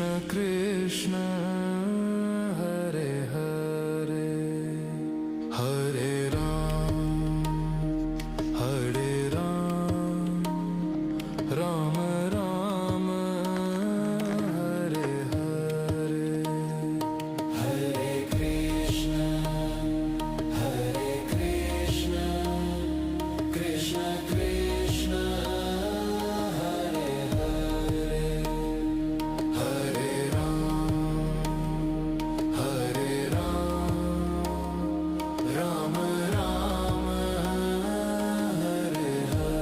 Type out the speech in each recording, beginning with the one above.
कृष्ण हरे हरे हरे राम राम राम हरे हरे हरे कृष्ण कृष्ण कृष्ण हरे हरे हरे राम राम हरे हरे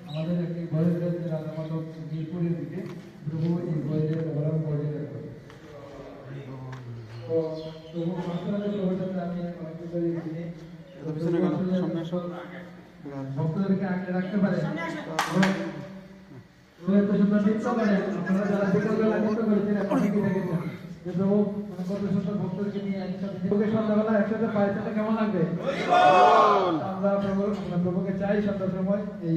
আমাদের একটি বয়স রয়েছে রাধামাধব মিরপুরের দিকে প্রভু এই বইয়ের ওভারঅল কোঅর্ডিনেটর করে। তো প্রভু মাস্টারের প্রভুর সাথে আমি অনেক কিছু চিনি। ভক্তদেরকে আগে রাখতে পারে এত সুন্দর নৃত্য করে আপনারা যারা বিকালবেলা নৃত্য করেছেন এখন কি দেখেছেন যে প্রভু কত সুন্দর ভক্তদেরকে নিয়ে একসাথে সন্ধ্যাবেলা একসাথে পাইতে কেমন লাগবে? আমরা প্রভুকে চাই সন্ধ্যার সময় এই